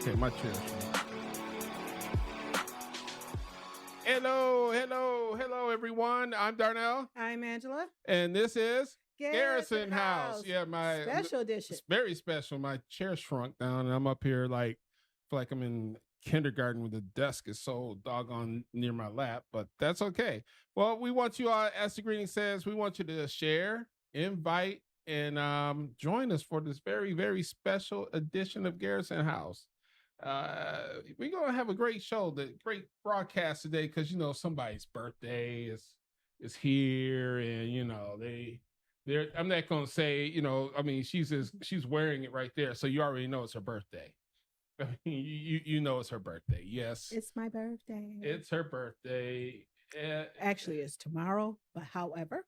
Okay, my chair. Hello, everyone. I'm Darnell. I'm Angela. And this is Garrison House. Yeah, my special edition. It's very special. My chair shrunk down, and I'm up here feel like I'm in kindergarten with the desk is so doggone near my lap, but that's okay. Well, we want you all, as the greeting says, we want you to share, invite, and join us for this very, very special edition of Garrison House. We're gonna have a great show, the great broadcast today, because somebody's birthday is here, and they're I'm not gonna say, I mean, she's wearing it right there, so you already know it's her birthday. You know it's her birthday. Yes, it's my birthday. It's her birthday. Actually, it's tomorrow, but however,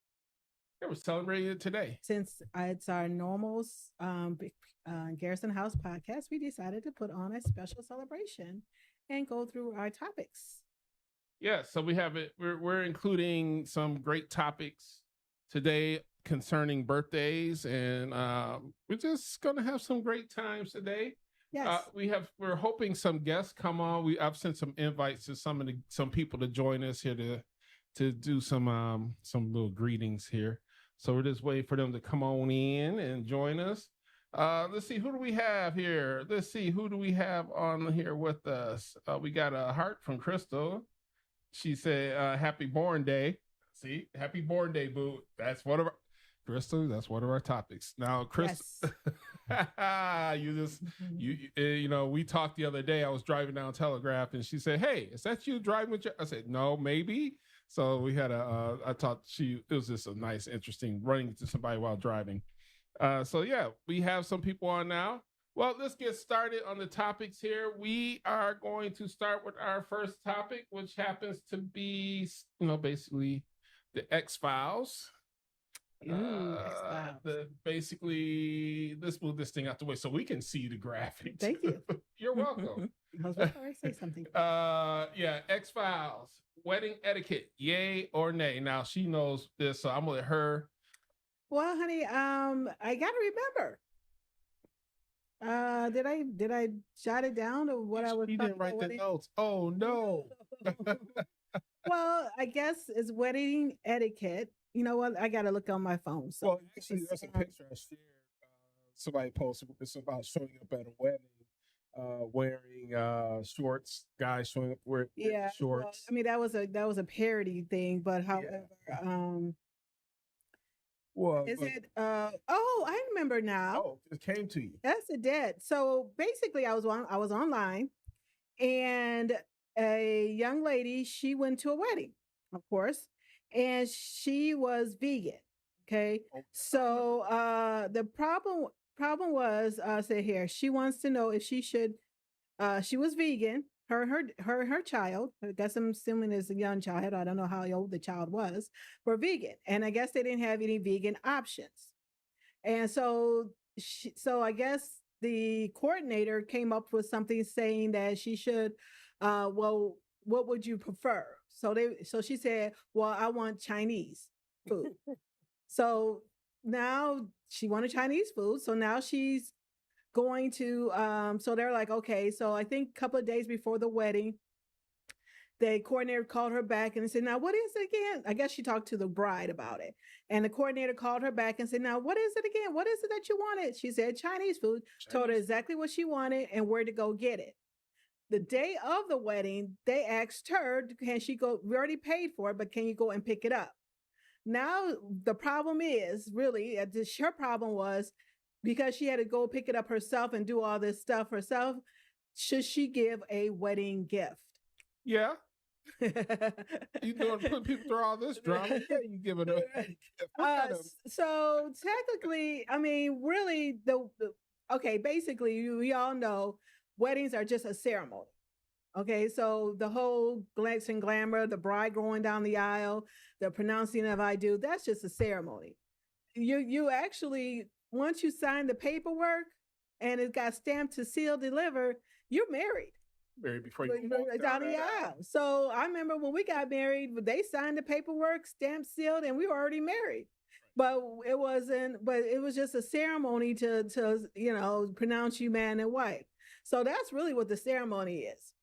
we're celebrating it today. Since it's our normal Garrison House podcast, we decided to put on a special celebration and go through our topics. Yeah, so we have it. We're including some great topics today concerning birthdays, and we're just gonna have some great times today. Yes, we're hoping some guests come on. I've sent some invites to some people to join us here to do some little greetings here. So we're just waiting for them to come on in and join us. Let's see, who do we have here? Let's see, who do we have on here with us? We got a heart from Crystal. She said, "Happy Born Day." See, Happy Born Day, boo. That's one of our Crystal. That's one of our topics. Now, Crystal, yes. We talked the other day. I was driving down Telegraph, and she said, "Hey, is that you driving with your?" I said, "No, maybe." So we had I thought it was just a nice, interesting running into somebody while driving. So yeah, we have some people on now. Well, let's get started on the topics here. We are going to start with our first topic, which happens to be, basically the X-Files. Basically, let's move this thing out the way so we can see the graphics. Thank you. You're welcome. I say something. Yeah, X-Files, wedding etiquette, yay or nay? Now she knows this, so I'm gonna let her. Well, honey, I gotta remember. Did I jot it down or what I was? You didn't write the notes. Oh no. Well, I guess it's wedding etiquette. You know what? I got to look on my phone. So well, actually, there's a picture I shared. Somebody posted. It's about showing up at a wedding, wearing shorts. Guys showing up wearing shorts. Well, I mean, that was a parody thing, but however, it? Oh, I remember now. Oh, it came to you. Yes, it did. So basically, I was online, and a young lady, she went to a wedding, of course. And she was vegan. Okay. So the problem was say here, she wants to know if she should she was vegan, her child, I guess I'm assuming is a young child, I don't know how old the child was, were vegan. And I guess they didn't have any vegan options. And so I guess the coordinator came up with something saying that she should well, what would you prefer? So she said, well, I want Chinese food. So now she wanted Chinese food. So now she's going to, so they're like, okay. So I think a couple of days before the wedding, the coordinator called her back and said, now, what is it again? I guess she talked to the bride about it. And the coordinator called her back and said, now, what is it again? What is it that you wanted? She said, Chinese food, told her exactly what she wanted and where to go get it. The day of the wedding, they asked her, can she go? We already paid for it, but can you go and pick it up? Now, the problem is really, her problem was because she had to go pick it up herself and do all this stuff herself. Should she give a wedding gift? Yeah. You don't put people through all this drama. Yeah, you give it a So technically, I mean, really, basically, we all know weddings are just a ceremony. Okay, so the whole glitz and glamour, the bride going down the aisle, the pronouncing of I do, that's just a ceremony. You actually, once you sign the paperwork and it got stamped to seal deliver, you're married. Married before you walk down the aisle. So I remember when we got married, they signed the paperwork, stamped, sealed, and we were already married. but it wasn't. But it was just a ceremony to pronounce you man and wife. So that's really what the ceremony is.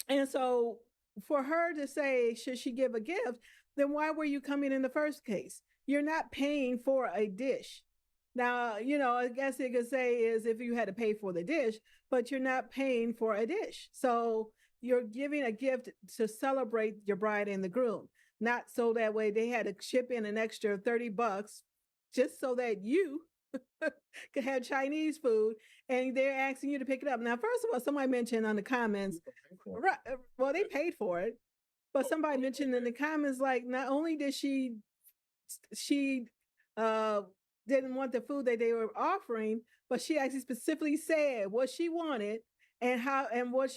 And so for her to say, should she give a gift, then why were you coming in the first case? You're not paying for a dish. Now, I guess you could say is if you had to pay for the dish, but you're not paying for a dish. So you're giving a gift to celebrate your bride and the groom, not so that way they had to ship in an extra $30 just so that you could have Chinese food, and they're asking you to pick it up. Now, first of all, somebody mentioned on the comments, right? Well, they paid for it, but somebody mentioned in the comments, like, not only did she didn't want the food that they were offering, but she actually specifically said what she wanted and how and what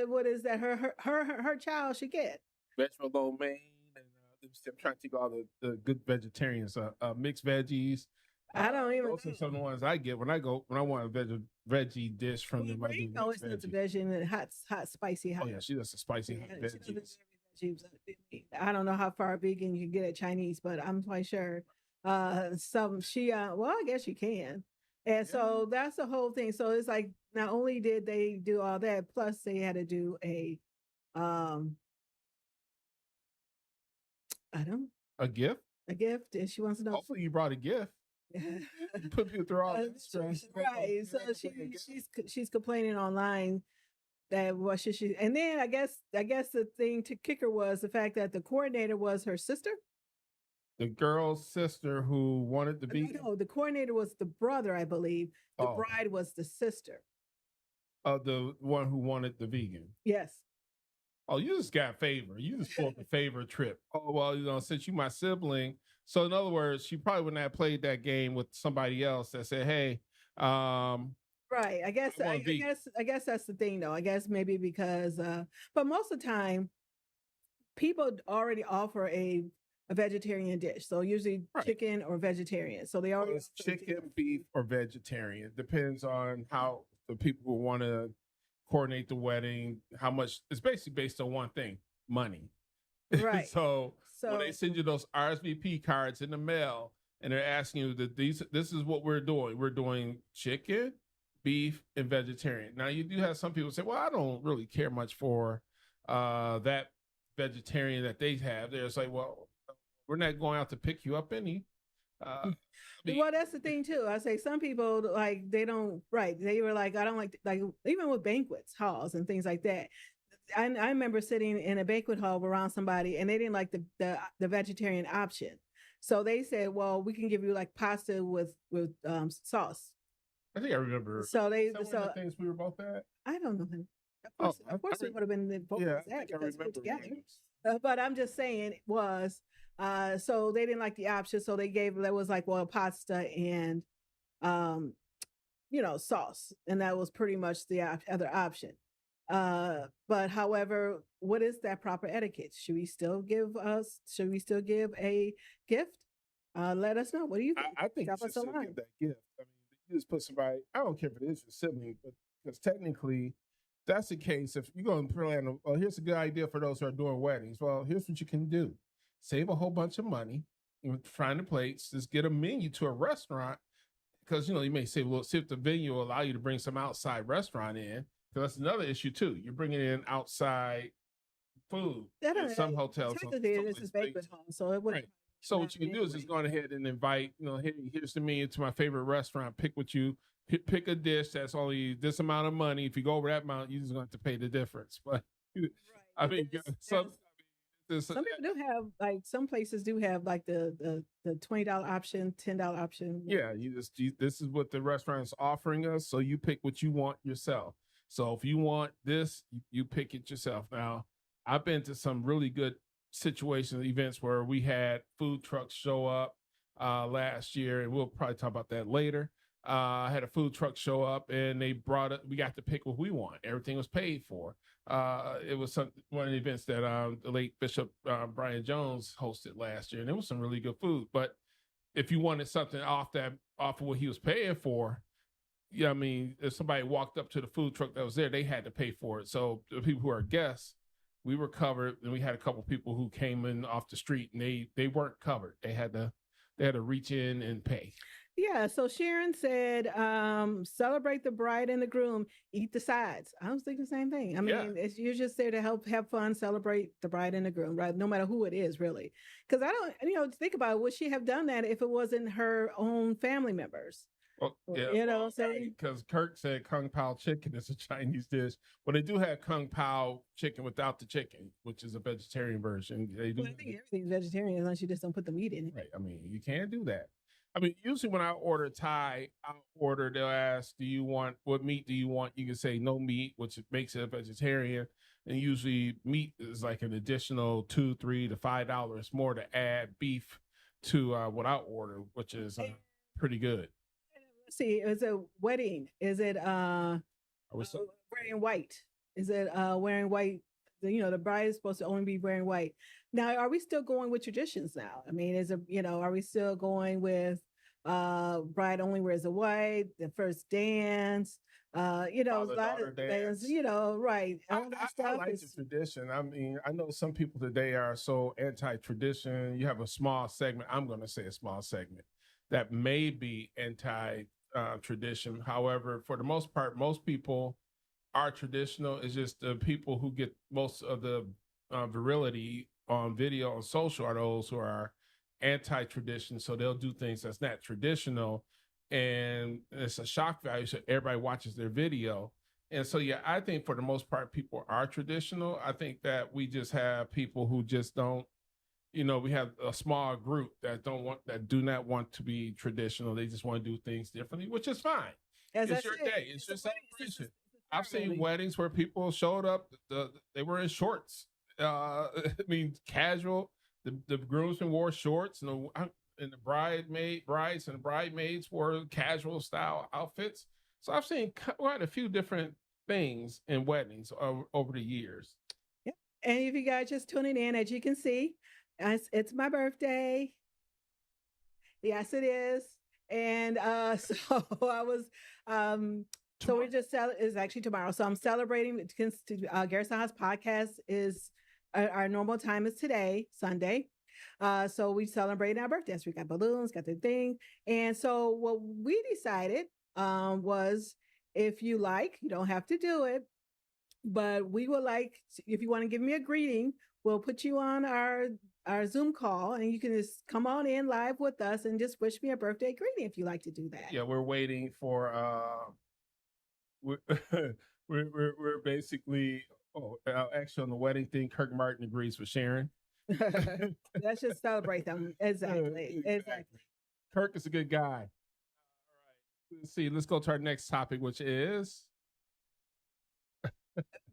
what is that her child should get. Vegetable lo mein, and I'm trying to think of all the good vegetarians, mixed veggies. I don't even. Those are some of the ones I get when I want a veggie dish from them. You know, it's not the veggie and hot, spicy. Hot. Oh yeah, she does the spicy hot veggies. I don't know how far vegan you can get at Chinese, but I'm quite sure. Well, I guess you can. And so that's the whole thing. So it's like not only did they do all that, plus they had to do a a gift. A gift, and she wants to know. Hopefully, you brought a gift. Put people through all that stress. Right. So she's complaining online that what should she, and then I guess the thing to kick her was the fact that the coordinator was her sister. The girl's sister who wanted to be. No, the coordinator was the brother, I believe. The bride was the sister. The one who wanted the vegan. Yes. Oh, you just got favor. You just pulled the favor trip. Oh, well, since you my sibling. So in other words, she probably wouldn't have played that game with somebody else that said, hey, right. I guess that's the thing though. I guess maybe because but most of the time people already offer a vegetarian dish. So usually chicken or vegetarian. So they already chicken, beef, or vegetarian. Depends on how the people who want to coordinate the wedding, how much. It's basically based on one thing: money. Right. So when they send you those RSVP cards in the mail and they're asking you that this is what we're doing. We're doing chicken, beef, and vegetarian. Now you do have some people say, well, I don't really care much for that vegetarian that they have. They're just like, well, we're not going out to pick you up any. Well, that's the thing too. I say some people like they don't. Right. They were like, I don't like even with banquets halls and things like that. I remember sitting in a banquet hall around somebody and they didn't like the vegetarian option. So they said, well, we can give you like pasta with sauce. I think I remember. So one of the things we were both at? I don't know. Of course it would have been both together. But I'm just saying it was, so they didn't like the option. So there was like, well, pasta and, sauce. And that was pretty much the other option. But however, what is that proper etiquette? Should we still give a gift? Let us know. What do you think? I think you should still give that gift. I mean, you just put somebody, I don't care if it is your sibling, but because technically that's the case. If you're going to plan, well, here's a good idea for those who are doing weddings. Well, here's what you can do. Save a whole bunch of money, find the plates, just get a menu to a restaurant. Because, you may say, well, see if the venue will allow you to bring some outside restaurant in. Because that's another issue too. You're bringing in outside food in some hotels. Technically, this is banquet hall, so it wouldn't. Right. So what you can do is just go ahead and invite. Here's the menu to my favorite restaurant. Pick pick a dish that's only this amount of money. If you go over that amount, you're just going to have to pay the difference. But I mean, some people do have like some places do have like the $20 option, $10 option. Yeah, this is what the restaurant is offering us. So you pick what you want yourself. So if you want this, you pick it yourself. Now, I've been to some really good situations, events where we had food trucks show up last year, and we'll probably talk about that later. I had a food truck show up, and they brought it. We got to pick what we want. Everything was paid for. It was one of the events that the late Bishop Brian Jones hosted last year, and it was some really good food. But if you wanted something off of what he was paying for, yeah, I mean, if somebody walked up to the food truck that was there, they had to pay for it. So the people who are guests, we were covered, and we had a couple people who came in off the street, and they weren't covered. They had to they had to reach in and pay. Yeah, so Sharon said, celebrate the bride and the groom, eat the sides. I was thinking the same thing. I Yeah. mean, you're just there to help have fun, celebrate the bride and the groom, right? No matter who it is, really. Because I don't, think about it, would she have done that if it wasn't her own family members? Well, yeah, So because Kirk said Kung Pao chicken is a Chinese dish. Well, they do have Kung Pao chicken without the chicken, which is a vegetarian version. They do. Well, I think everything's vegetarian unless you just don't put the meat in it. Right. I mean, you can't do that. I mean, usually when I order Thai, they'll ask, what meat do you want? You can say no meat, which makes it a vegetarian. And usually meat is like an additional $2, $3 to $5 more to add beef to what I order, which is pretty good. Let's see, is it wedding? Is it wearing white? Is it wearing white? The bride is supposed to only be wearing white. Now, are we still going with traditions now? I mean, are we still going with bride only wears a white, the first dance, a lot of things, right. All that stuff I like the tradition. I mean, I know some people today are so anti-tradition. You have a small segment, I'm going to say a small segment, that may be anti-tradition. However, for the most part, most people are traditional. It's just the people who get most of the virility on video and social are those who are anti-tradition. So they'll do things that's not traditional, and it's a shock value. So everybody watches their video. And so, yeah, I think for the most part, people are traditional. I think that we just have people who just don't, we have a small group that do not want to be traditional. They just want to do things differently, which is fine. It's your day. It's your celebration. I've seen weddings where people showed up, they were in shorts. I mean, casual. The groomsmen wore shorts, and the brides and bridesmaids wore casual style outfits. So I've seen quite a few different things in weddings over the years. Yeah. And if you guys just tuning in, as you can see, it's my birthday. Yes, it is. And so I was so we're just it's actually tomorrow. So I'm celebrating. Garrison House podcast is our normal time is today, Sunday. So we celebrate our birthdays. We got balloons, got the thing. And so what we decided was, if you like, you don't have to do it, but we would like, if you want to give me a greeting, we'll put you on our Zoom call, and you can just come on in live with us and just wish me a birthday greeting if you like to do that. Yeah, we're waiting for we're basically actually on the wedding thing. Kirk Martin agrees with Sharon. Let's just celebrate them. Exactly. Kirk is a good guy. All right. Let's see. Let's go to our next topic, which is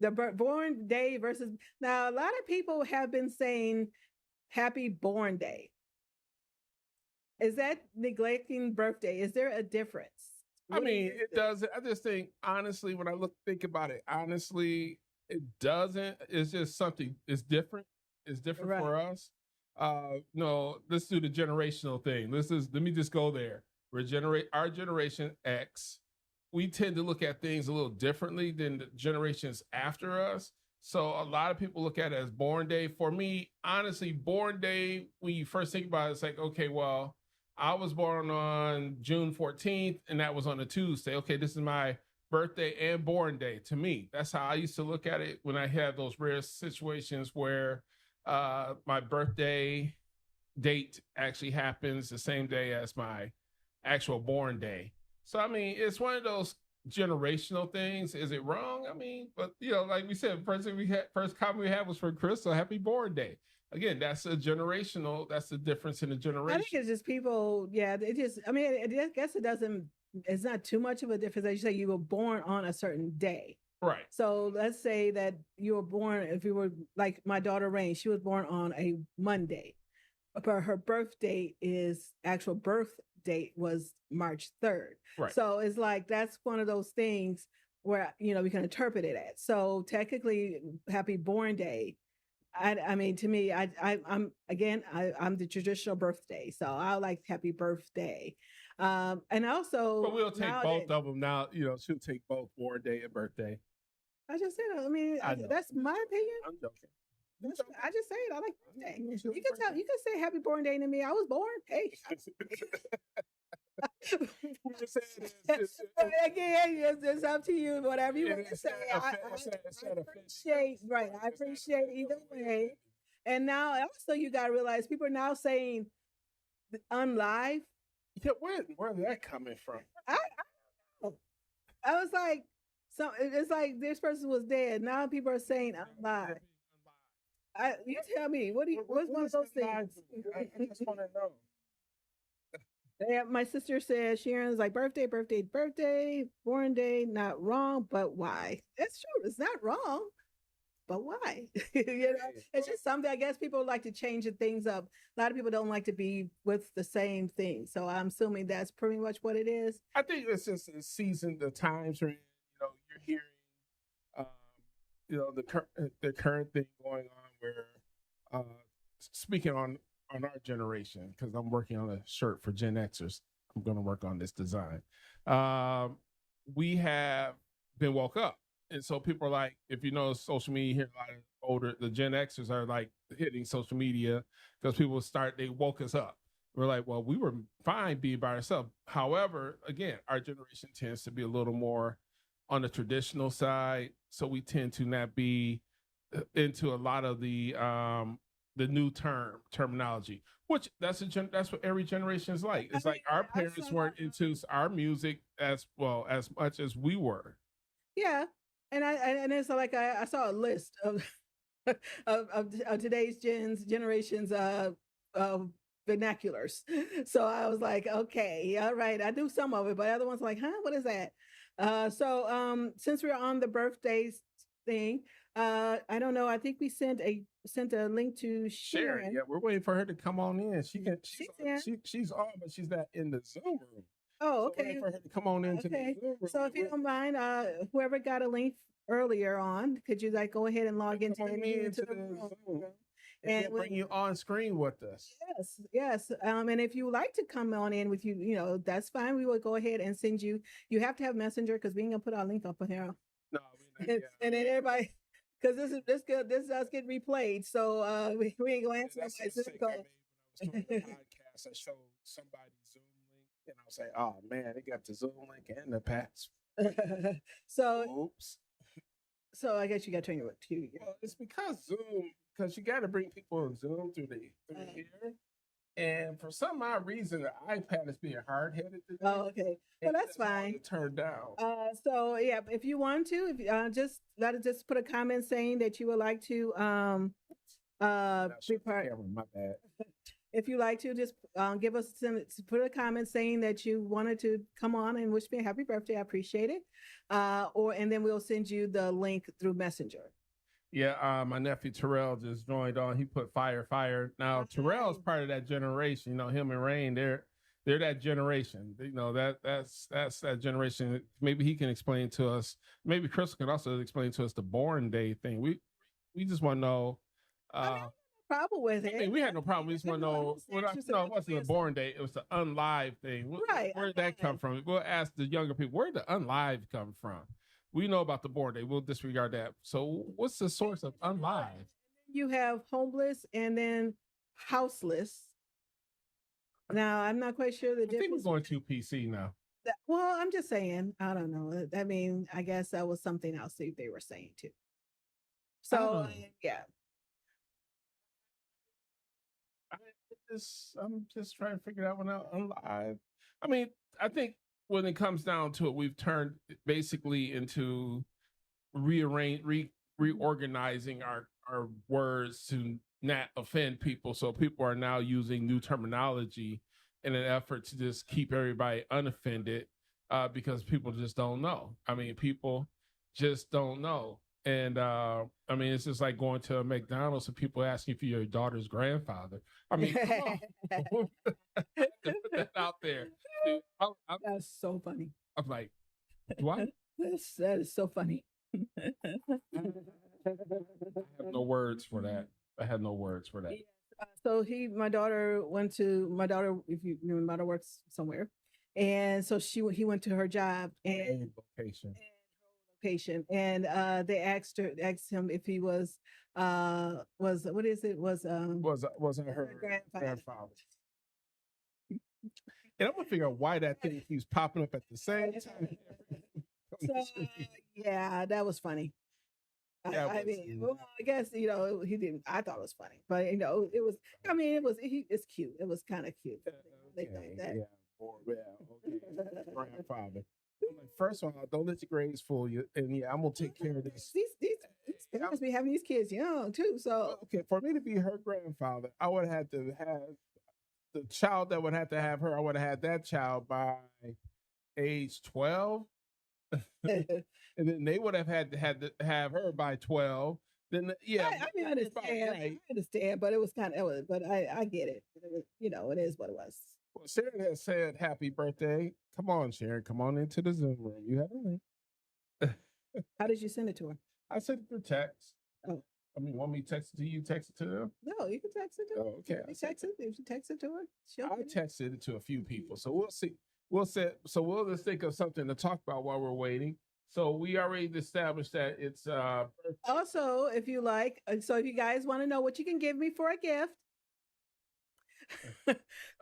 the born day versus. Now, a lot of people have been saying happy born day. Is that neglecting birthday? Is there a difference? I mean, it doesn't. I just think, honestly, when I think about it, honestly, it doesn't. It's just something. It's different. It's different right. for us. No, let's do the generational thing. Let me just go there. Our generation X, we tend to look at things a little differently than the generations after us. So a lot of people look at it as born day. For me, honestly, born day, when you first think about it, it's like, okay, well, I was born on June 14th, and that was on a Tuesday. Okay, this is my birthday and born day to me. That's how I used to look at it when I had those rare situations where my birthday date actually happens the same day as my actual born day. So, I mean, it's one of those generational things. Is it wrong? I mean, but, like we said, first comment we had was for Crystal, happy born day. Again, that's that's the difference in the generation. I think it's just people, I guess it's not too much of a difference. As you say, you were born on a certain day. Right. So let's say that you were born, if you were like my daughter Rain, she was born on a Monday, but her actual birth date was March 3rd. Right. So it's like, that's one of those things where, we can interpret it as. So technically, happy born day. I mean, to me, I'm the traditional birthday. So I like happy birthday. And also, but we'll take both of them now. She'll take both born day and birthday. I just said, that's my opinion. I'm joking. I just say it. I like birthday. You can say happy born day to me. I was born. Hey. Again, it's up to you. Whatever you want to say. I appreciate either way. And now also you got to realize people are now saying unlive. Yeah, where that coming from? I was like, it's like this person was dead. Now people are saying unlive. You tell me, what's one of those things? I just want to know. Yeah, my sister says Sharon's like birthday, born day, not wrong, but why? It's true, it's not wrong, but why? It's just something. I guess people like to change the things up. A lot of people don't like to be with the same thing, so I'm assuming that's pretty much what it is. I think it's just a season, the times are in. You're hearing, the current thing going on where, speaking on our generation, because I'm working on a shirt for Gen Xers. I'm going to work on this design. We have been woke up. And so people are like, if you know social media, you hear a lot of the Gen Xers are like hitting social media because they woke us up. We're like, well, we were fine being by ourselves. However, again, our generation tends to be a little more on the traditional side. So we tend to not be into a lot of the new terminology, which that's what every generation is like. It's like our parents weren't into our music as much as we were. Yeah, and it's like I saw a list of of today's generations vernaculars. So I was like, okay, all right, I do some of it, but other ones like, huh, what is that? So since we're on the birthdays thing, I don't know. I think we sent a link to Sharon. Yeah, we're waiting for her to come on in. She's on, but she's not in the Zoom room. Oh, okay. So for her to come on into the Zoom room. So if you don't mind, whoever got a link earlier on, could you go ahead and log into the Zoom room? And we'll bring you on screen with us. Yes. And if you would like to come on in with you, that's fine. We will go ahead and send you. You have to have Messenger because we ain't gonna put our link up on here. No, and then everybody, because this does get replayed, so we ain't gonna answer nobody's zip code. When I was doing the podcast, I showed somebody Zoom link, and I was like, "Oh man, they got the Zoom link and the pass." So, oops. So I guess you got to turn your TV. Well, it's because you got to bring people on Zoom through here. And for some odd reason, the iPad is being hard-headed today. Oh, okay. Well, that's fine. Turned down. So yeah, if you want to, just put a comment saying that you would like to be part. My bad. If you like to, just put a comment saying that you wanted to come on and wish me a happy birthday. I appreciate it. And then we'll send you the link through Messenger. Yeah, my nephew Terrell just joined on. He put fire. Now Terrell's part of that generation. Him and Rain, they're that generation. That's that generation. Maybe he can explain to us. Maybe Chris can also explain to us the born day thing. We just want to know. Problem with it. I mean, we had no problem. We just want to know. It wasn't a born day. It was the unlive thing. Right. Where did that come from? We'll ask the younger people. Where did the unlive come from? We know about the born day. We'll disregard that. So what's the source of unlive? You have homeless and then houseless. Now, I'm not quite sure the difference. I think we're going too PC now. Well, I'm just saying. I don't know. I mean, I guess that was something else they were saying too. So, yeah. I'm just trying to figure that one out. Unlive. I mean, I think when it comes down to it, we've turned basically into reorganizing our words to not offend people. So people are now using new terminology in an effort to just keep everybody unoffended because people just don't know. I mean, people just don't know. And I mean, it's just like going to a McDonald's and people asking for your daughter's grandfather. I mean, come on. Put that out there. Dude, that's so funny. I'm like, what? That is so funny. I have no words for that. So my daughter, if you know, my daughter works somewhere. And so he went to her job and location. patient, and they asked him if he was what is it Wasn't her grandfather. And I'm gonna figure out why that thing keeps popping up at the same time. So yeah, that was funny. I mean, well, I guess he didn't. I thought it was funny, but it was. I mean, it's cute. It was kind of cute. Okay, yeah, okay. Grandfather. I'm like, first of all, don't let your grades fool you, and yeah, I'm gonna take care of this. These parents be having these kids young too, so okay. For me to be her grandfather, I would have to have the child that would have to have her. I would have had that child by age 12. And then they would have had to have her by 12. Then yeah, I mean, I understand. Right. I understand, but it was kind of. But I get it. It was, it is what it was. Well, Sharon has said happy birthday. Come on, Sharon. Come on into the Zoom room. You have a link. How did you send it to her? I sent it through text. Oh. I mean, want me to text it to you? Text it to them? No, you can text it to her. Oh, okay. If you text it to her, I texted it to a few people. So we'll see. We'll just think of something to talk about while we're waiting. So we already established that it's also, if you like, so if you guys want to know what you can give me for a gift,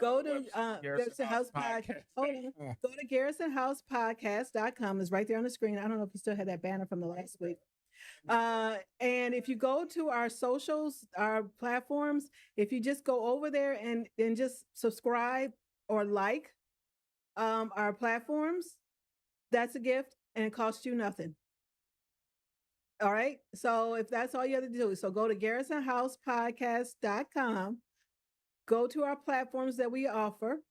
go to Garrison House Podcast. Go to GarrisonHousePodcast.com. It's right there on the screen. I don't know if you still had that banner from the last week. And if you go to our socials, our platforms, if you just go over there and just subscribe or like our platforms, that's a gift and it costs you nothing. All right. So if that's all you have to do, so go to GarrisonHousePodcast.com, go to our platforms that we offer.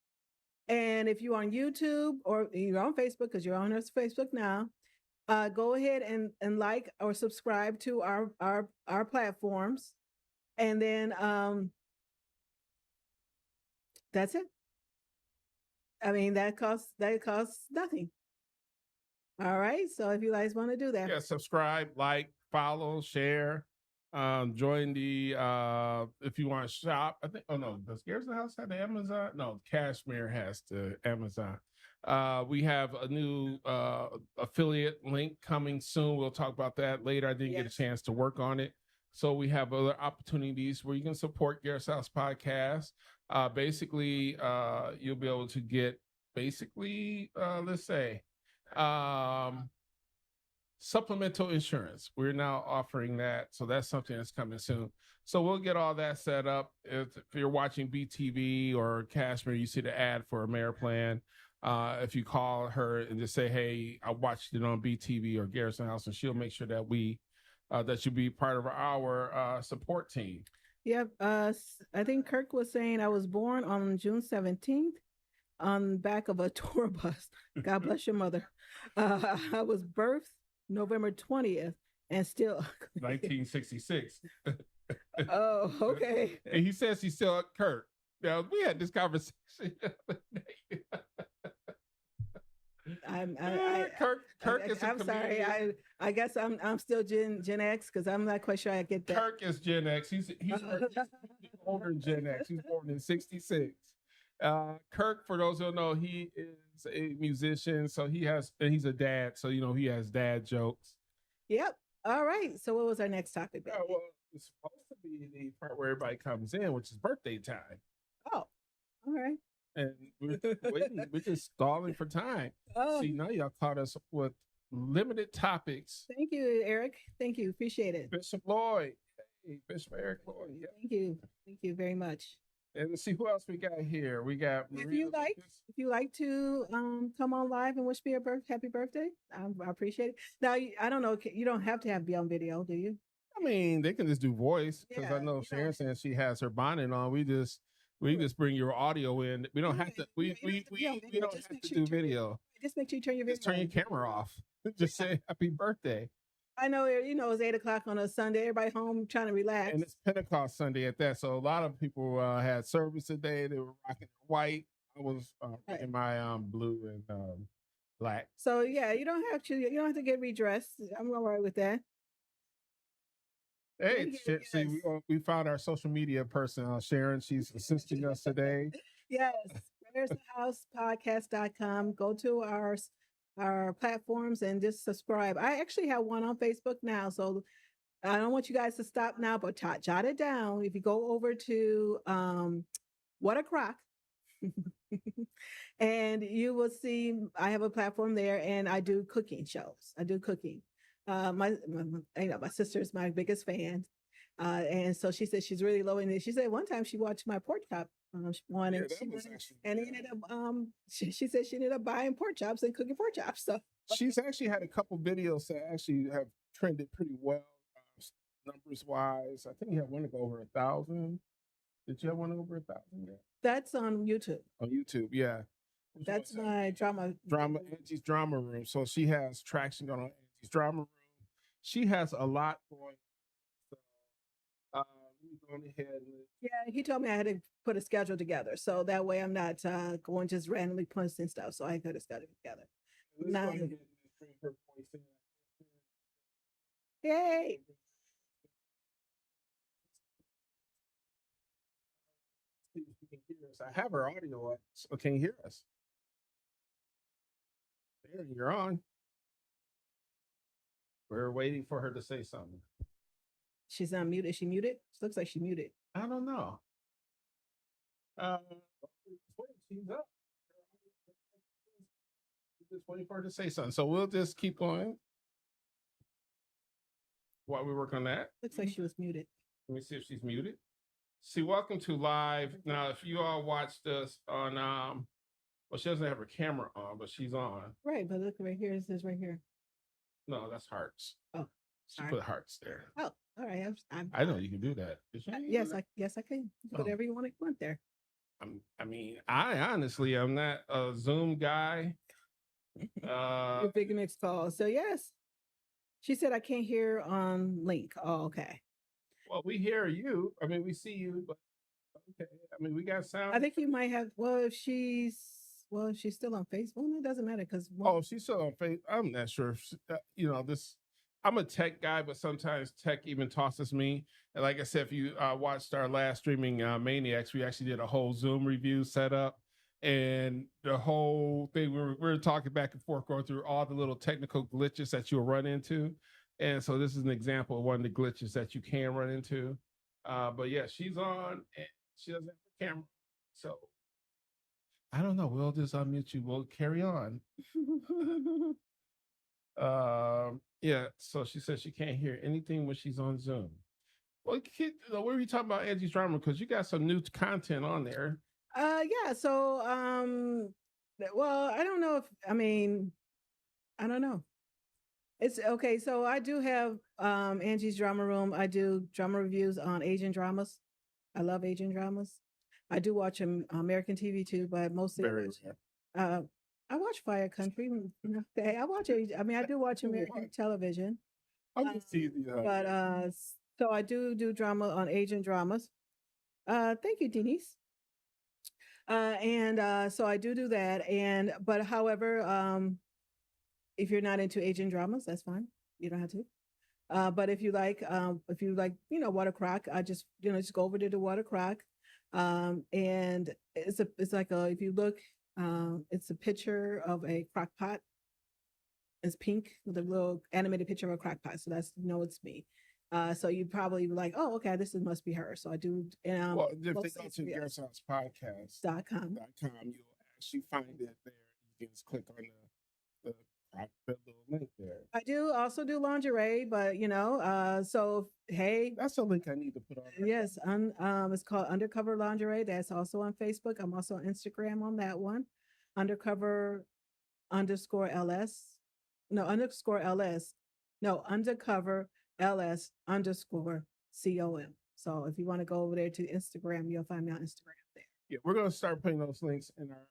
And if you're on YouTube or you're on Facebook, because you're on our Facebook now, go ahead and like or subscribe to our platforms. And then that's it. I mean, that costs nothing. All right. So if you guys want to do that. Yeah, subscribe, like, follow, share. Join the if you want to shop. I think does Garrison House have the Amazon? No, Cashmere has the Amazon. We have a new affiliate link coming soon. We'll talk about that later. I didn't get a chance to work on it. So we have other opportunities where you can support Garrison House Podcast. Basically, you'll be able to get let's say supplemental insurance. We're now offering that. So that's something that's coming soon. So we'll get all that set up. If you're watching BTV or Cashmere, you see the ad for a Mayor Plan. If you call her and just say, hey, I watched it on BTV or Garrison House, and she'll make sure that that you be part of our support team. Yep. I think Kirk was saying I was born on June 17th on the back of a tour bus. God bless your mother. I was birthed November 20th and still 1966. Oh, okay. And he says he's still at Kirk. Now we had this conversation the other day. Kirk is I'm sorry. I guess I'm still Gen X because I'm not quite sure I get that. Kirk is Gen X. He's older than Gen X. He's born in 66. Kirk, for those who don't know, he is a musician, so he's a dad, so he has dad jokes. Yep. All right. So what was our next topic? Well, it's supposed to be the part where everybody comes in, which is birthday time. Oh, all right. And we're waiting. We're just stalling for time. Oh. See, now y'all caught us with limited topics. Thank you, Eric. Thank you. Appreciate it. Bishop Lloyd. Hey, Bishop Eric Lloyd. Yeah. Thank you. Thank you very much. And let's see who else we got here. We got Maria. If you like to come on live and wish me a happy birthday, I appreciate it. Now, I don't know. You don't have to be on video, do you? I mean, they can just do voice because I know Sharon says she has her bonnet on. We just bring your audio in. We don't have to. We don't have to do video. Just make sure you turn your video. Just turn your camera off. Just say happy birthday. I know, it's 8:00 on a Sunday. Everybody home trying to relax. And it's Pentecost Sunday at that. So a lot of people had service today. They were rocking white. I was in my blue and black. So yeah, you don't have to get redressed. I'm all right with that. Hey, see, we found our social media person, Sharon. She's assisting us today. Yes, GarrisonHousePodcast.com. Go to our our platforms and just subscribe. I actually have one on Facebook now, so I don't want you guys to stop now, but jot it down. If you go over to What a Crock, and you will see I have a platform there, and I do cooking shows. I do cooking. My sister is my biggest fan, and so she said she's really low in it. She said one time she watched my pork chop one, and ended up she said she ended up buying pork chops and cooking pork chops. So she's actually had a couple videos that actually have trended pretty well, numbers wise. I think you have one to go over 1,000. Did you have one over 1,000 yet? That's on YouTube. On YouTube, yeah. That's my drama. Angie's Drama Room. So she has traction going on Angie's Drama Room. She has a lot going. So let me go ahead. Yeah, he told me I had to put a schedule together, so that way I'm not going just randomly posting stuff. So I put a schedule together. Now, yay! You can hear us. I have her audio up. So can you hear us? There, you're on. We're waiting for her to say something. She's not muted. Is she muted? She looks like she muted. I don't know. She's up. Just waiting for her to say something. So we'll just keep going while we work on that. Looks like she was muted. Let me see if she's muted. See, welcome to live. Now, if you all watched us on, well, she doesn't have her camera on, but she's on. Right, but look right here. It says right here. No, that's hearts. Oh, she put hearts there. Oh, all right. I know you can do that. Yes, I can. Whatever you want there. I mean, I honestly, I'm not a Zoom guy. You're big and exposed. So yes, she said I can't hear on link. Oh, okay. Well, we hear you. I mean, we see you, but okay. I mean, we got sound. I think you might have. Well, if she's still on Facebook, it doesn't matter because. Oh, she's still on Facebook. I'm not sure. If she, this. I'm a tech guy, but sometimes tech even tosses me. And like I said, if you watched our last streaming Maniacs, we actually did a whole Zoom review setup. And the whole thing, we were talking back and forth, going through all the little technical glitches that you'll run into. And so this is an example of one of the glitches that you can run into. But yeah, she's on and she doesn't have a camera. So I don't know. We'll just unmute you. We'll carry on. Yeah, so she says she can't hear anything when she's on Zoom. Well, what were you talking about, Angie's Drama? Because you got some new content on there. Yeah. So, well, I don't know I don't know. It's okay. So I do have Angie's Drama Room. I do drama reviews on Asian dramas. I love Asian dramas. I do watch American TV too, but mostly I watch Fire Country. Okay, I do watch American television. But so I do drama on Asian dramas. Thank you, Denise. And so I do that. But however, if you're not into Asian dramas, that's fine. You don't have to. But if you like, What a Crock, I just go over to the What a Crock. And it's like if you look, it's a picture of a crock pot. It's pink with a little animated picture of a crock pot. So that's, it's me. So you probably be like, oh, okay, must be her. So I do. Well, if they go to Garrison's podcast.com, you'll actually find it there. You can just click on the little link there. I do also do lingerie, but so hey, that's a link I need to put on there. Yes, it's called Undercover Lingerie. That's also on Facebook. I'm also on Instagram on that one. Undercover _LS. No, underscore LS. No, undercover LS _ COM. So if you want to go over there to Instagram, you'll find me on Instagram there. Yeah, we're gonna start putting those links in our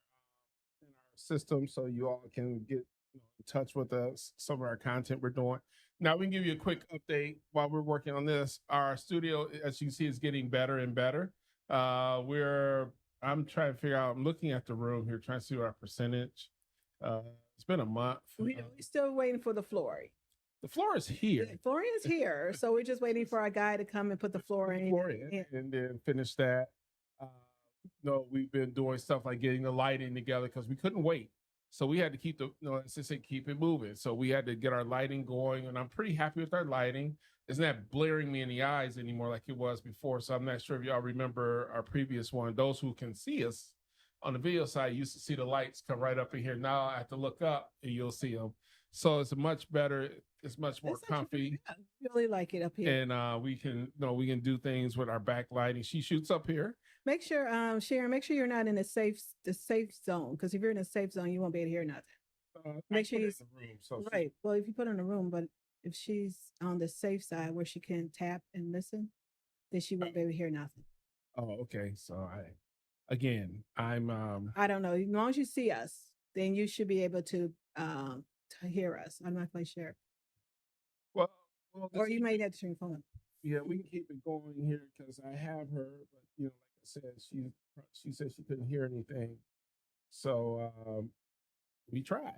system so you all can get in touch with us, some of our content we're doing. Now we can give you a quick update while we're working on this. Our studio, as you can see, is getting better and better. I'm trying to figure out, I'm looking at the room here, trying to see our percentage. It's been a month. We're still waiting for the floor. The floor is here. The floor is here. So we're just waiting for our guy to come and put the floor in. And then finish that. We've been doing stuff like getting the lighting together because we couldn't wait. So we had to keep keep it moving. So we had to get our lighting going, and I'm pretty happy with our lighting. It's not blaring me in the eyes anymore like it was before. So I'm not sure if y'all remember our previous one. Those who can see us on the video side used to see the lights come right up in here. Now I have to look up and you'll see them. So it's much better. It's much more comfy. I really like it up here. And we can do things with our backlighting. She shoots up here. Make sure, Sharon, make sure you're not in the safe zone, because if you're in a safe zone, you won't be able to hear nothing. Make sure you're in the room. So right. Well, if you put her in the room, but if she's on the safe side where she can tap and listen, then she won't be able to hear nothing. Oh, okay. So I'm I don't know. As long as you see us, then you should be able to hear us. I'm not quite sure. Well, or you may have to turn your phone. Yeah, we can keep it going here because I have her, but like I said, she said she couldn't hear anything, so we tried.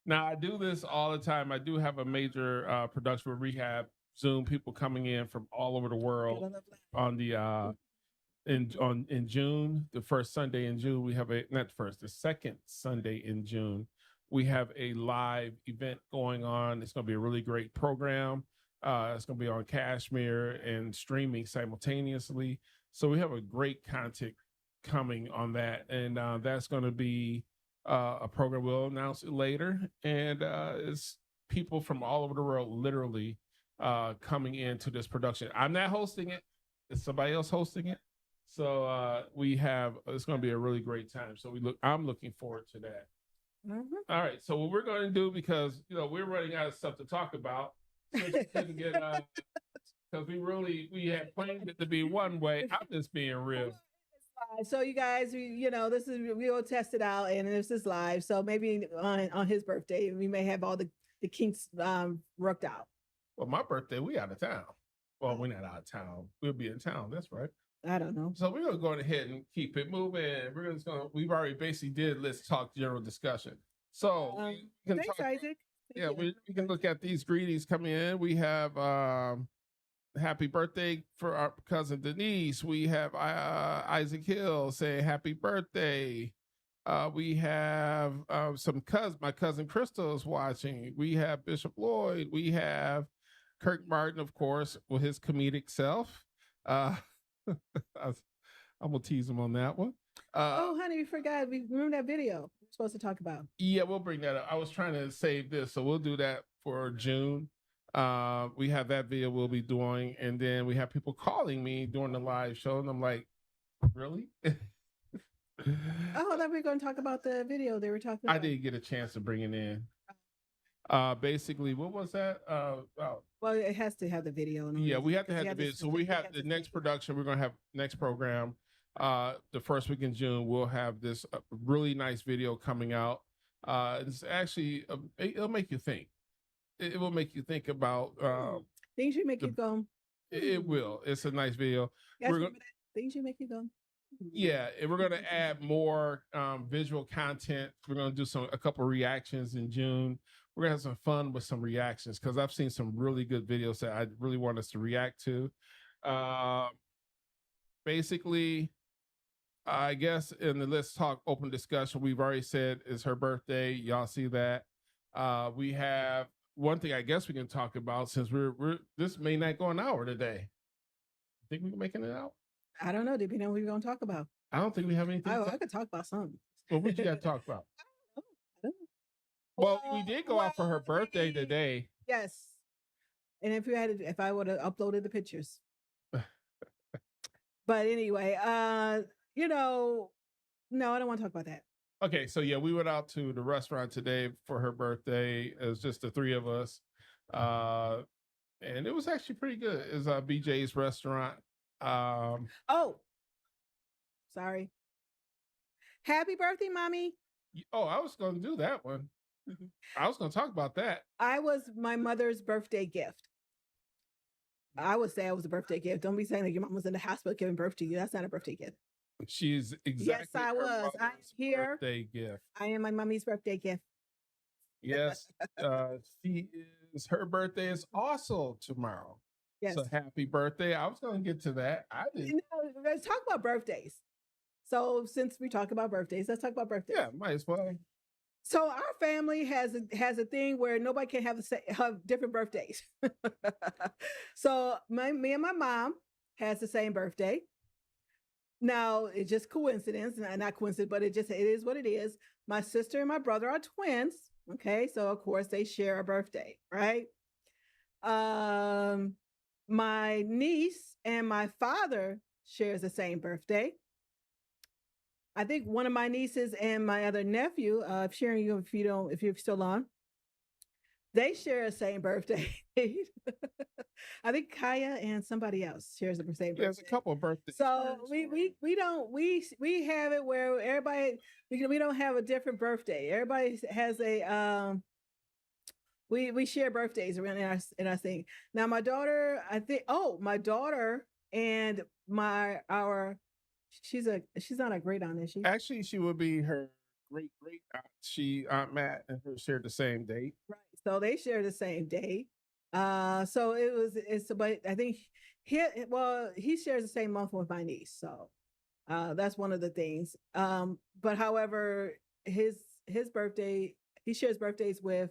Now I do this all the time. I do have a major production with Rehab Zoom, people coming in from all over the world on the in June, the first Sunday in June. We have the second Sunday in June. We have a live event going on. It's going to be a really great program. It's going to be on Kashmir and streaming simultaneously. So we have a great content coming on that. And that's going to be a program. We'll announce it later. And it's people from all over the world literally coming into this production. I'm not hosting it. It's somebody else hosting it. So it's going to be a really great time. So I'm looking forward to that. Mm-hmm. All right. So what we're going to do, because we're running out of stuff to talk about, since we couldn't get because we had planned it to be one way. I'm just being real. So you guys, we will test it out, and this is live. So maybe on his birthday, we may have all the kinks worked out. Well, my birthday, we out of town. Well, we're not out of town. We'll be in town. That's right. I don't know. So we're gonna go ahead and keep it moving. We've already basically did let's talk general discussion. So thanks, Isaac. We can look at these greetings coming in. We have happy birthday for our cousin Denise. We have Isaac Hill saying happy birthday. We have my cousin Crystal is watching. We have Bishop Lloyd. We have Kirk Martin, of course, with his comedic self. I'm gonna tease him on that one. Honey, we forgot. We remember that video we're supposed to talk about. Yeah, we'll bring that up. I was trying to save this, so we'll do that for June. We have that video we'll be doing, and then we have people calling me during the live show, and I'm like, really? Then we're going to talk about the video they were talking about. I didn't get a chance to bring it in. Basically, what was that? Well, it has to have the video. Yeah, we have to have the video. So we have the next production. We're going to have next program. The first week in June, we'll have this really nice video coming out. It's actually, it'll make you think. It will make you think about things you make you go. It will. It's a nice video. Things you make you go. Yeah, and we're going to add more visual content. We're going to do a couple reactions in June. We're going to have some fun with some reactions because I've seen some really good videos that I really want us to react to. Basically, I guess in the Let's Talk open discussion, we've already said it's her birthday. Y'all see that. We have one thing I guess we can talk about since this may not go an hour today. Think we can make it an hour? I don't know. Depending on what we're going to talk about. I don't think we have anything. I could talk about something. Well, what you got to talk about? I don't know. Well, we did go out for her birthday today. Yes. And if I would have uploaded the pictures. But anyway, no, I don't want to talk about that. Okay, so yeah, we went out to the restaurant today for her birthday. It was just the three of us. And it was actually pretty good. It was BJ's restaurant. Sorry. Happy birthday, Mommy. Oh, I was going to do that one. Mm-hmm. I was going to talk about that. I was my mother's birthday gift. I would say I was a birthday gift. Don't be saying that your mom was in the hospital giving birth to you. That's not a birthday gift. She's exactly. Yes, I was. I'm here. Birthday gift. I am my mommy's birthday gift. Yes. Her birthday is also tomorrow. Yes. So happy birthday. I was going to get to that. I didn't. Let's talk about birthdays. So since we talk about birthdays, let's talk about birthdays. Yeah, might as well. So our family has a thing where nobody can have different birthdays. So me and my mom has the same birthday. Now it's just coincidence, not coincidence, but it is what it is. My sister and my brother are twins. Okay, so of course they share a birthday, right? Um, my niece and my father shares the same birthday. I think one of my nieces and my other nephew, sharing you if you're still on, they share the same birthday. I think Kaya and somebody else shares the same birthday. There's a couple of birthdays. So we have it where everybody we don't have a different birthday. Everybody has a we share birthdays around in our thing. Now my daughter, my daughter and our she's not a great aunt, is she? Actually, she would be her great aunt. Aunt Matt and her shared the same date. Right. So they share the same date. So but I think he shares the same month with my niece. So that's one of the things. But however, his birthday, he shares birthdays with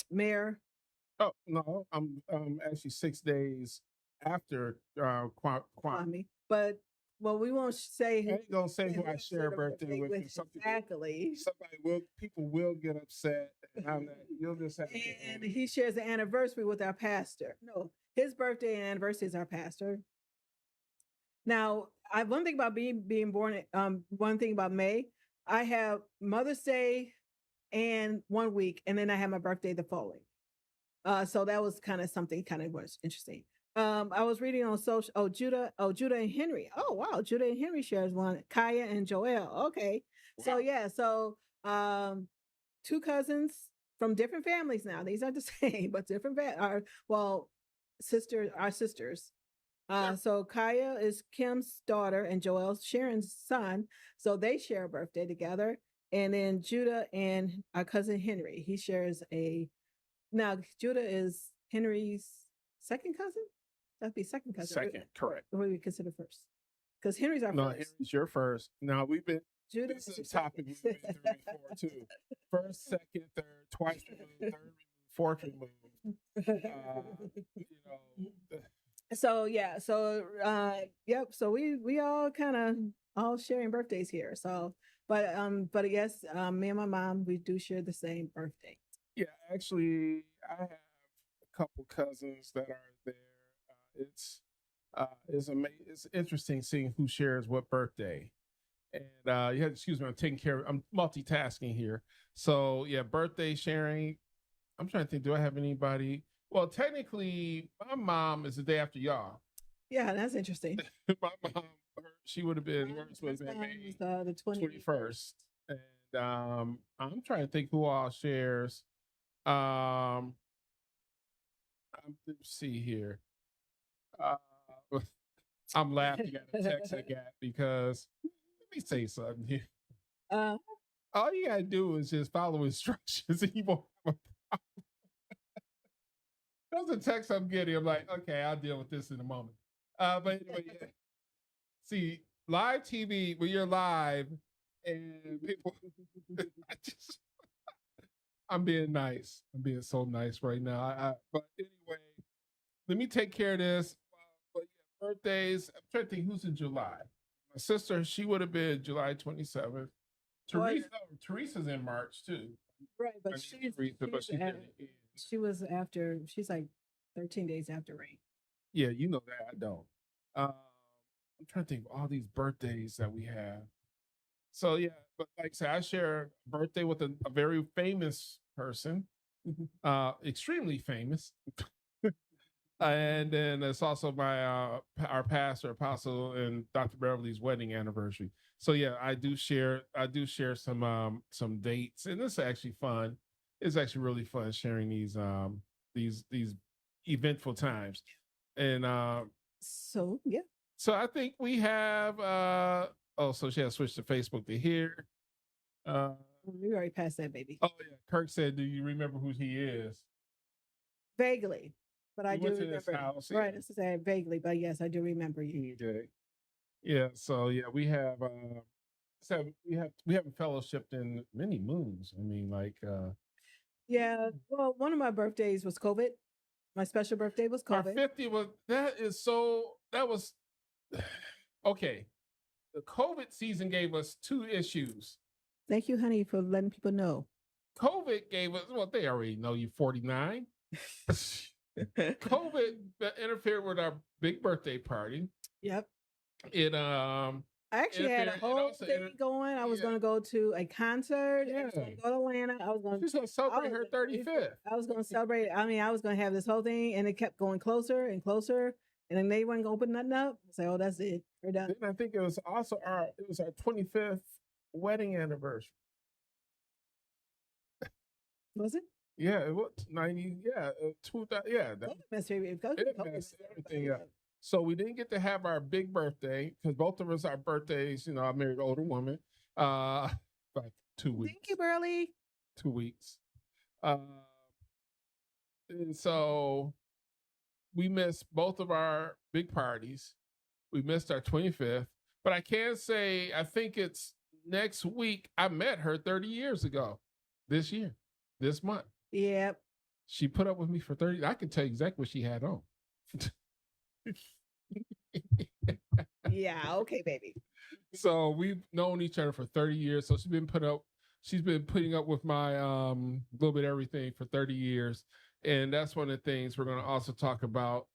Mayor. Oh no, I'm actually 6 days after Kwame. But we won't say. I ain't gonna say who I share a birthday with. Exactly. People will get upset, and you'll just have. And he shares the anniversary with our pastor. No, his birthday and anniversary is our pastor. Now, one thing about being born. One thing about May, I have Mother's Day and 1 week, and then I have my birthday the following. So that was kind of was interesting. I was reading on social. Judah and Henry. Oh wow, Judah and Henry shares one. Kaya and Joel. Okay, wow. So yeah, two cousins from different families now. These are the same, but different. Our sisters. So Kaya is Kim's daughter and Joel's Sharon's son. So they share a birthday together. And then Judah and our cousin Henry. He shares now Judah is Henry's second cousin? That'd be second cousin. Second, correct. What do we consider first? Because Henry's our first. No, Henry's your first. Now we've been Judah this is a topic we've been through before too. First, second, third, twice removed, third removed, fourth removed. So yeah, yep. So we all kind of all sharing birthdays here. So, but I guess me and my mom, we do share the same birthday. Yeah, actually, I have a couple cousins that are there. It's amazing. It's interesting seeing who shares what birthday. And you have to excuse me, I'm multitasking here. So yeah, birthday sharing. I'm trying to think, do I have anybody? Well, technically, my mom is the day after y'all. Yeah, that's interesting. My mom, she would have been May the 21st. And I'm trying to think who all shares. Let's see here. I'm laughing at the text I got because let me say something here. All you gotta do is just follow instructions and you won't have a problem. That's the text I'm getting. I'm like, okay, I'll deal with this in a moment. But anyway, yeah. See, live TV, when you're live and people, I'm being nice. I'm being so nice right now. But anyway, let me take care of this. But yeah, birthdays, I'm trying to think who's in July. My sister, she would have been July 27th. Teresa's in March too. Right, but she's like 13 days after Ray. Yeah, you know that. I don't. I'm trying to think of all these birthdays that we have. So yeah, but like I said, I share a birthday with a very famous person, extremely famous. And then it's also my our pastor, apostle, and Dr. Beverly's wedding anniversary. So yeah, I do share some dates, and this is actually fun. It's actually really fun sharing these eventful times. And so yeah. So I think we have so she has switched to Facebook to here. We already passed that, baby. Oh yeah. Kirk said, do you remember who he is? Vaguely. But I do remember. House, right, this is vaguely, but yes, I do remember you. Okay. Yeah. So yeah, we have so we haven't fellowshipped in many moons. I mean, like Yeah. Well, one of my birthdays was COVID. My special birthday was our COVID. 50 was that was okay. The COVID season gave us two issues. Thank you, honey, for letting people know. COVID gave us, well, they already know you 49. COVID interfered with our big birthday party. Yep. It I actually had a whole thing going. I was going to go to a concert. I was going to go to Atlanta. I was going to celebrate her 35th. I was going to celebrate. I mean, I was going to have this whole thing, and it kept going closer and closer. And then they weren't going to open nothing up. I said, "Oh, that's it. We're done." Then I think it was also our 25th wedding anniversary. Was it? Yeah, it was 90. Yeah, 2000. Yeah, it messed everything up. So we didn't get to have our big birthday because both of us, our birthdays, you know, I married an older woman, about 2 weeks. Thank you, Burley. 2 weeks. And so we missed both of our big parties. We missed our 25th, but I can say, I think it's next week. I met her 30 years ago this month. Yep. She put up with me for 30. I can tell you exactly what she had on. Yeah, okay, baby. So we've known each other for 30 years. So she's been putting up with my little bit of everything for 30 years. And that's one of the things we're going to also talk about.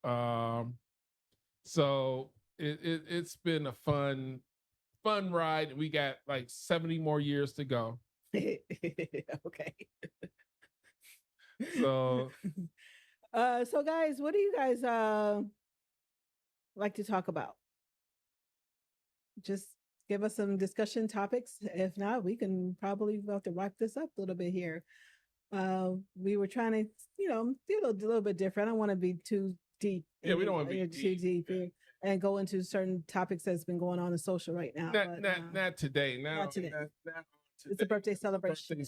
So it's been a fun ride. We got like 70 more years to go. Okay. So so guys, what do you guys like to talk about? Just give us some discussion topics. If not, we can probably have to wrap this up a little bit here. We were trying to, do a little bit different. I don't want to be too deep. Yeah, we don't want to be too deep here and go into certain topics that's been going on in social right now. Not today. Not today. It's a birthday celebration.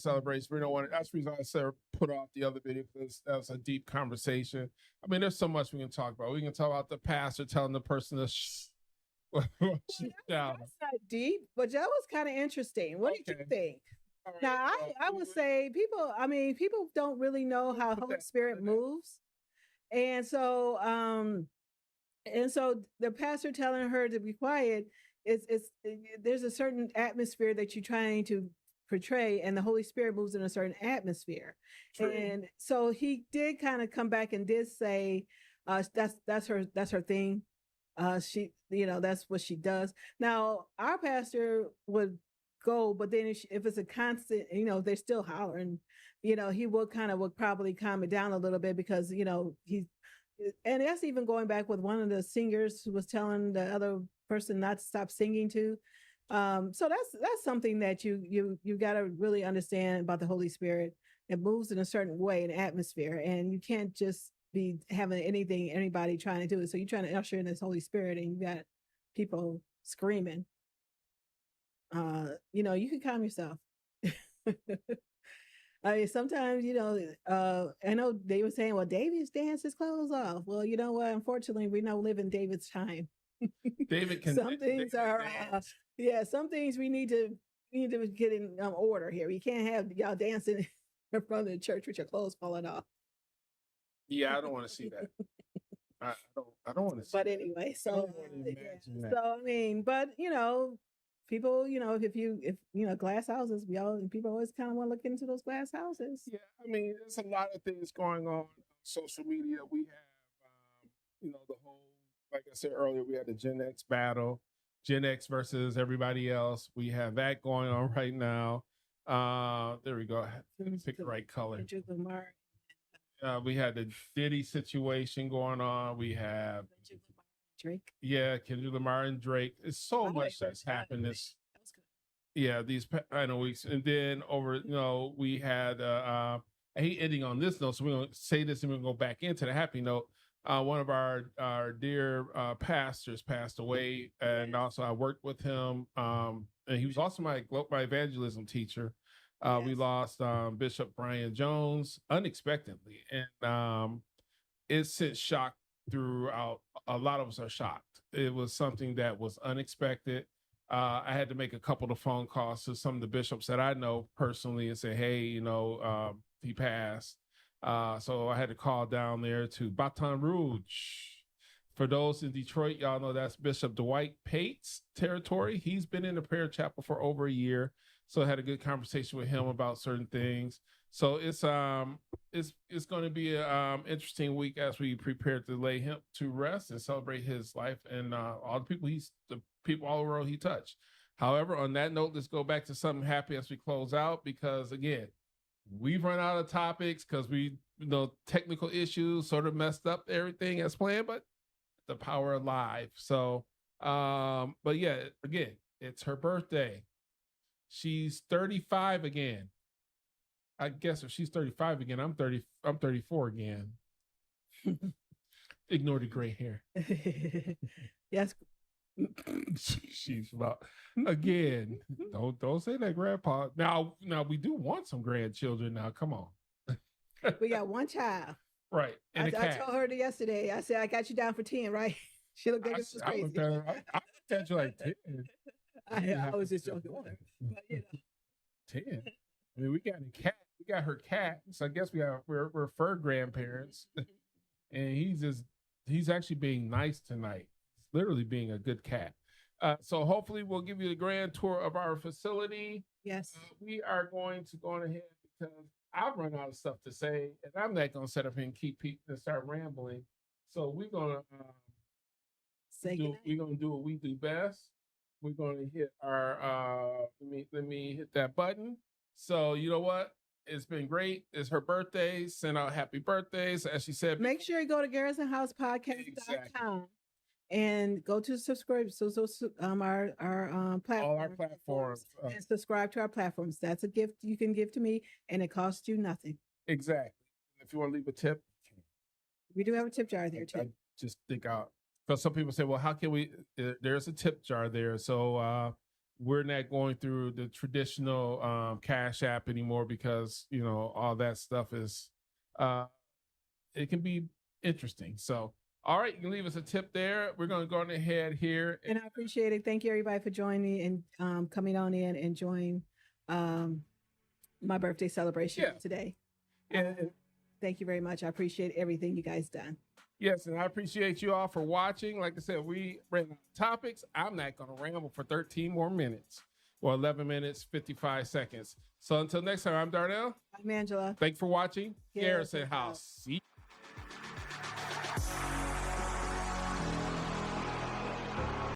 We don't want to. That's the reason I said put off the other video because that was a deep conversation. I mean, there's so much we can talk about. We can talk about the pastor telling the person to that's not deep, but that was kind of interesting. What did you think? Right, now, I would say people don't really know how Holy Spirit moves. And so the pastor telling her to be quiet there's a certain atmosphere that you're trying to portray, and the Holy Spirit moves in a certain atmosphere. True. And so he did kind of come back and did say, that's her thing. She, that's what she does. Now, our pastor would go, but then if it's a constant, they're still hollering, he would probably calm it down a little bit because, and that's even going back with one of the singers who was telling the other person not to stop singing too. So that's something that you got to really understand about the Holy Spirit. It moves in a certain way, an atmosphere, and you can't just be having anybody trying to do it. So you're trying to usher in this Holy Spirit, and you got people screaming. You can calm yourself. I mean, sometimes, I know they were saying, well, David's dance his clothes off. Well, you know what? Unfortunately, we don't live in David's time. David can. Some things some things we need to get in order here. You can't have y'all dancing in front of the church with your clothes falling off. Yeah, I don't want to see that. I don't want to see. But anyway, so I mean, but people, if glass houses, people always kind of want to look into those glass houses. Yeah, I mean, there's a lot of things going on social media. We have, the whole, like I said earlier, we had the Gen X battle, Gen X versus everybody else. We have that going on right now. There we go. Let me pick the right color. We had the Diddy situation going on. We have Drake. Yeah, Kendrick Lamar and Drake. It's so much that's happened these weeks. And then we had I hate ending on this note, so we're gonna say this and we're gonna go back into the happy note. One of our dear pastors passed away, and also I worked with him. And he was also my evangelism teacher. We lost Bishop Brian Jones unexpectedly, and it sent shock throughout. A lot of us are shocked, it was something that was unexpected. I had to make a couple of phone calls to some of the bishops that I know personally and say, hey, he passed. So I had to call down there to Baton Rouge. For those in Detroit, y'all know that's Bishop Dwight Pate's territory. He's been in the prayer chapel for over a year. So I had a good conversation with him about certain things. So it's going to be an interesting week as we prepare to lay him to rest and celebrate his life and all the people all over he touched. However, on that note, let's go back to something happy as we close out, because again, we've run out of topics because technical issues sort of messed up everything as planned, but the power of live. So, but yeah, again, it's her birthday. She's 35 again. I guess if she's 35 again, I'm 34 again. Ignore the gray hair. Yes. She's about again. Don't say that, Grandpa. Now we do want some grandchildren. Now, come on. We got one child. Right. And I told her yesterday. I said I got you down for 10, right? She looked like it was crazy. I looked you like 10. I was just joking. But 10. I mean, we got a cat. We got her cat. So I guess we're fur grandparents. And he's actually being nice tonight. He's literally being a good cat. So hopefully we'll give you the grand tour of our facility. Yes. We are going to go ahead because I've run out of stuff to say, and I'm not going to sit up here and keep people and start rambling. So we're going to do what we do best. We're going to hit our let me hit that button. So you know what? It's been great. It's her birthday. Send out happy birthdays. As she said, make sure you go to GarrisonHousePodcast.com and go to subscribe. Our platform, all our platforms, and subscribe to our platforms. That's a gift you can give to me, and it costs you nothing. Exactly. If you want to leave a tip, we do have a tip jar there too. I just think out because some people say, "Well, how can we?" There's a tip jar there, so we're not going through the traditional Cash App anymore because all that stuff is it can be interesting. So. All right, you can leave us a tip there. We're going to go on ahead here. And I appreciate it. Thank you, everybody, for joining me and coming on in and enjoying my birthday celebration today. Thank you very much. I appreciate everything you guys done. Yes, and I appreciate you all for watching. Like I said, we ran out of topics. I'm not going to ramble for 13 more minutes or 11 minutes, 55 seconds. So until next time, I'm Darnell. I'm Angela. Thanks for watching Garrison House. See